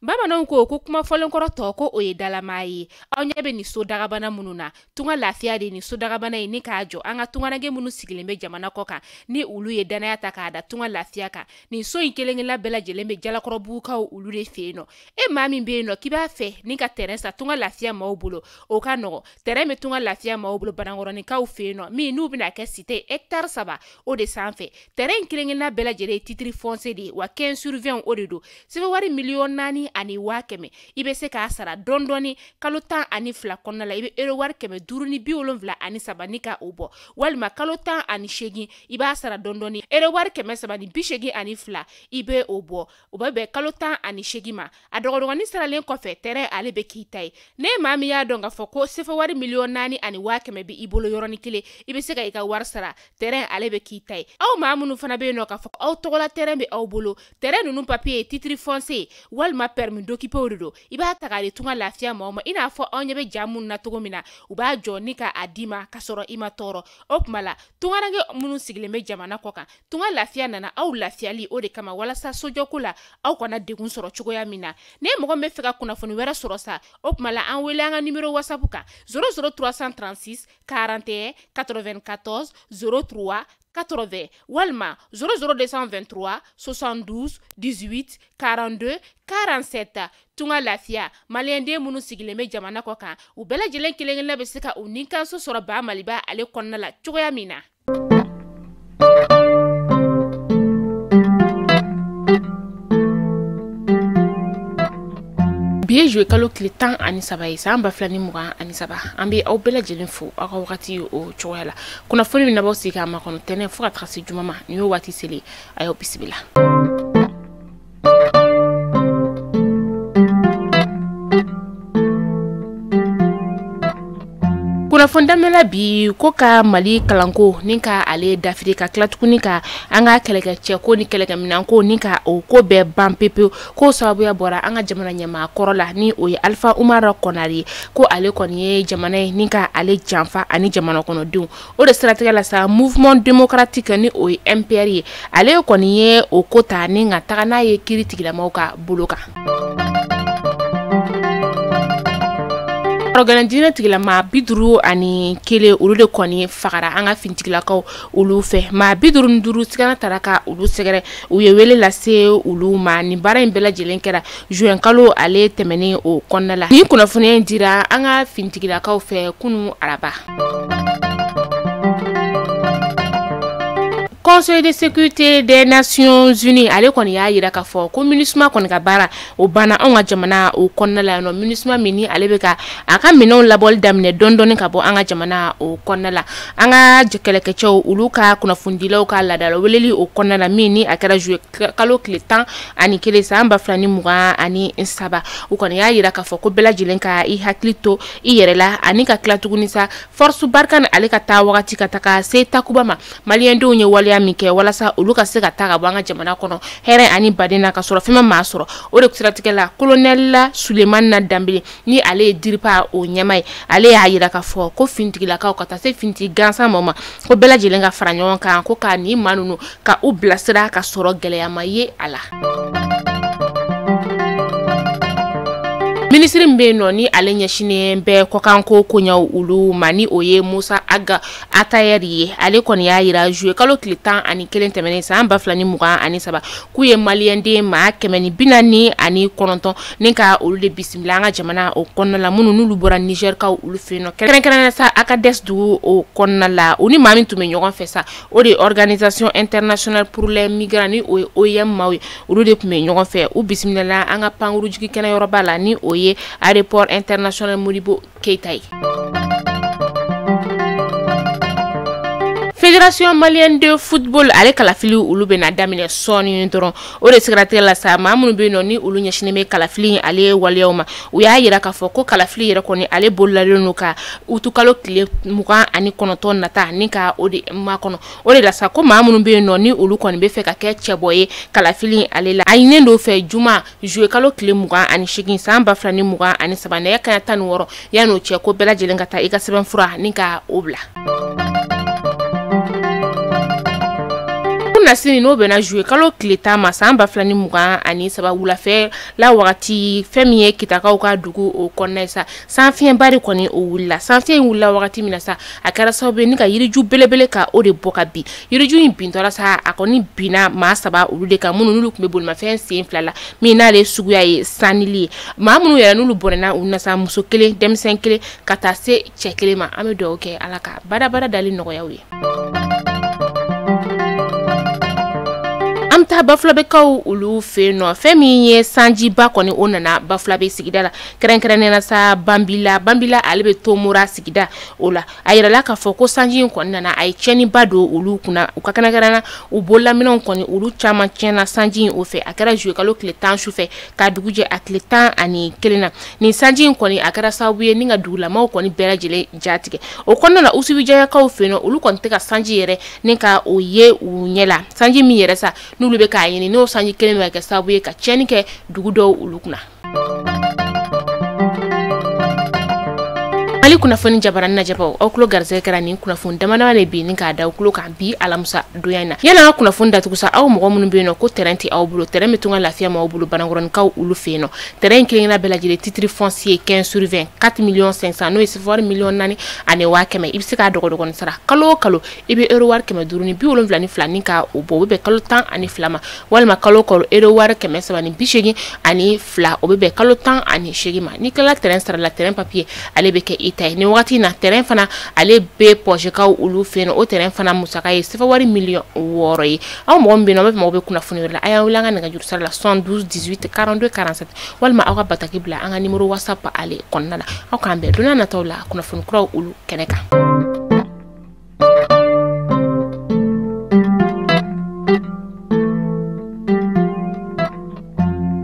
Bamananw ko kuma fɔlenkɔrɔ tɔ ko o ye dalama ye. Aw ɲɛ bɛ ni so dagabana minnu na. Tunga lafiya de ni so dagabana ye ni k'a jɔ an ka tunganage minnu sigilen bɛ jamana kɔ kan ni olu ye danaya ta k'a da tunga lafiya kan. Nin so in kelen-kelenna bɛɛ lajɛlen bɛ jalakɔrɔbugukaw olu de fɛ yen nɔ. E maa min bɛ yen nɔ k'i b'a fɛ ni ka terrain sa tunga lafiya maaw bolo o ka nɔgɔ. Terrain bɛ tunga lafiya maaw bolo Banankɔrɔnikaw fɛ yen nɔ min n'u bɛna kɛ cité hectare 3 o de sanfɛ. Terrain kelen-kelenna bɛɛ lajɛlen ye titre foncier de ye wa 15/20 o de do. Sɛbɛn wari miliyɔn 4 ani 500,000 i bɛ se k'a sara dɔɔni kalo 12 kɔnɔna la i bɛ euro wari 573 ni ka o bɔ walima kalo 18 i b'a sara dɔɔni euro wari 382 i bɛ o bɔ o bɛ bɛn kalo 18 ma a dɔgɔdɔgɔnin saralen kɔfɛ terrain ale bɛ k'i ta ye ne maa min y'a dɔn k'a fɔ ko sɛbɛn wari miliyɔn 4 ani 500,000 bɛ i bolo yɔrɔnin kelen i bɛ se ka i ka wari sara terrain ale bɛ k'i ta ye aw maa minnu fana bɛ yen nɔ k'a fɔ aw tɔgɔla terrain bɛ aw bolo terrain ninnu papier ye titre foncier walima permis d'occuper o de do i b'a ta k'a di tunga lafiya maaw ma i n'a fɔ aw ɲɛ bɛ ja minnu na cogo min na u b'a jɔ ni ka a d'i ma ka sɔrɔ i ma tɔɔrɔ o tuma la tunganage minnu sigilen bɛ jamana kɔ kan tunga lafiya nana aw lafiyali o de kama walasa sojɔko la aw kana degun sɔrɔ cogoya min na ne mɔgɔ min bɛ fɛ ka kunnafoni wɛrɛ sɔrɔ sa o tuma la an wele an ka numéro whatsapp kan 00336 41 94 03 80 walima 00223 72 18 42 47 tunga lafiya maliyɛnden minnu sigilen bɛ jamana kɔ kan u bɛɛ lajɛlen kelen-kelenna bɛ se ka u ni kanso sɔrɔ ba maliba ale kɔnɔna la cogoya min na. Bi ye joué kalo tile 13 ye san 2023 an bɛ aw bɛɛ lajɛlen fo aw ka wagati o cogoya la kunnafoni min na b'aw sigi k'a makɔnɔ tɛnɛ fo ka taga se juma ma nin y'o waati selen a y'aw bisimila. Kunnafoni damela bi ko ka Mali kalanko ni ka ale dafiri ka tila tuguni ka an ka kɛlɛkɛcɛ ko ni kɛlɛkɛminɛn ko ni ka o ko bɛɛ ban pepewu ko sababuya bɔra an ka jamana ɲɛmaa kɔrɔ la ni o ye Alpha Umar Konare ko ale kɔni ye jamana ye ni ka ale janfa ani jamana kɔnɔdenw o de siratigɛ la sa mouvement démocratique ni o ye MPR ye ale kɔni ye o ko ta ni ka taga n'a ye kiiri tigilamaw ka bolo kan. Organizina tigilama 51 olu de kɔni fagara an ka fintigilakaw olu fɛ ma 55 sigana taraka olu sɛgɛrɛ u ye wele lase olu ma ni baara in bɛɛ lajɛlen kɛra juin kalo ale tɛmɛnen o kɔnɔna la ni kunnafoniya dira an ka fintigilakaw fɛ kunu araba. Conseil de sécurité des Nations Unies ale kɔni y'a yira k'a fɔ ko MINUSMA kɔni ka baara o banna anw ka jamana o kɔnɔna la nɔ MINUSMA min ni ale bɛ ka a ka minɛnw labɔli daminɛ dɔɔni ka bɔ an ka jamana o kɔnɔna la an ka kɛlɛkɛcɛw olu ka kunnafonidilaw ka ladala weleli o kɔnɔna la min ni a kɛra juillet kalo tile 11 san 2023 u kɔni y'a yira k'a fɔ ko bɛɛ lajɛlen ka i hakili to i yɛrɛ la ani ka tila tuguni sa force Barkhane ale ka taa wagati ka taga se takuba ma maliyɛndenw ye waleya min kɛ walasa olu ka se ka taa ka bɔ an ka jamana kɔnɔ hɛrɛ ani baden na ka sɔrɔ fɛn ma sɔrɔ o de siratigɛ la colonel la Sulemani na Dambele ni ale ye diripa o ɲɛma ye ale y'a yira k'a fɔ ko fintigilakaw ka taa se finti gansan ma ko bɛɛ lajɛlen ka fara ɲɔgɔn kan ko ka ni maa ninnu ka u bilasira ka sɔrɔ gɛlɛyama ye a la. Ministre min bɛ yen nɔ ni ale ɲɛsinen bɛ kɔkanko koɲɛw olu ma ni o ye Musa Aga Atayɛri ye ale kɔni y'a yira juillet kalo tile 11 tɛmɛnen san 2023 k'u ye maliyɛnden maa 149 ni ka olu de bisimila an ka jamana o kɔnɔna la minnu n'olu bɔra Niger kaw olu fɛ yen nɔ kɛrɛnkɛrɛnnen sa Akades dugu o kɔnɔna la u ni maa min tun bɛ ɲɔgɔn fɛ sa o de Organisation Internationale pour les Migrants ni o ye OIM maaw ye olu de tun bɛ ɲɔgɔn fɛ u bisimila an ka pankurujigi kɛnɛyɔrɔba la ni o ye aéroport international Modibo Keita ye. Fédération malienne de football ale kalafili olu bɛna daminɛ sɔɔni dɔrɔn o de siratigɛ la sa maa minnu bɛ yen nɔ ni olu ɲɛsinnen bɛ kalafili ale waleyaw ma u y'a yira k'a fɔ ko kalafili yɛrɛ kɔni ale bololalen don ka utukalo tile 29 nata ni ka o de makɔnɔ o de la sa ko maa minnu bɛ yen nɔ ni olu kɔni bɛ fɛ ka kɛ cɛbɔ ye kalafili ale la a ɲininen do fɛ juma juillet kalo tile 28 san 2023 nɛgɛ kanɲɛ 16 yan'o cɛ ko bɛɛ lajɛlen ka taa i ka sɛbɛnfura ni ka o bila. na sini no be na jouer kalo kileta ma san ba flani mugan ani saba wula fe la wakati femi ye kitakaw ka dugu o konna sa san fiyen bari koni o wula san fiyen wula wakati mina sa akara sabe ni ka yiriju belebele ka o de boka bi yiriju in bintora sa akoni bina ma saba ulu de ka munu nulu kumbe bol ma fen sen flala mi na le suguya ye sanili ma munu yera nulu bonena unna sa muso kele demsen kele kata se chekele ma ame do ke alaka bada dali nogo yawi amta baflabe kaw ulu fe no femi ye sanji ba koni onana baflabe sigida la krenkrene sa bambila alebe tomura sigida ola ayira la ka foko sanji koni nana ay cheni bado ulu kuna ukakana garana ubola minon koni ulu chama chena sanji ofe akara jouer kalo kletan choufe ka duguje akletan ani kelena ni sanji koni akara sabuye ninga dula ma koni bela jele jatike o konna na usubi jaya kaw fe no ulu kon teka sanji yere ninka oye unyela sanji mi yere sa nulu be ka yini no sanji keleme ka sabuye ka cheni ke dugudo ulukuna mali kuna foni jabaran na jabao o kulo garze kara ni kuna fon damana le bi ni ka da kulo kan bi alamusa doyana yana kuna fon da tukusa aw mo mun be no ko terenti aw bulo tere metunga lafiya ma bulo banangoron kaw ulu feno terrain kelina bela jile titre foncier 15 sur 20 4,500,000 no isi 4 million nani ane wa keme ibsi ka dogo dogo sara kalo ibe euro war keme duruni bi wolon flani flani ka obo be kalo tan ani flama walma kalo euro war keme sabani bishegi ani fla obe kalo tan ani shegi ma ni kala terrain sara la terrain papier ale be ke ni wakati na terrain fana ale be projet ka ulu feno o terrain fana musaka ye sefa wari million woro yi aw mo mbi no be kuna funi la aya wulanga nga jur sara la 112 18 42 47 walma aw ka bataki bla anga numero whatsapp ale konna la aw kan be dona na tawla kuna funi kro ulu keneka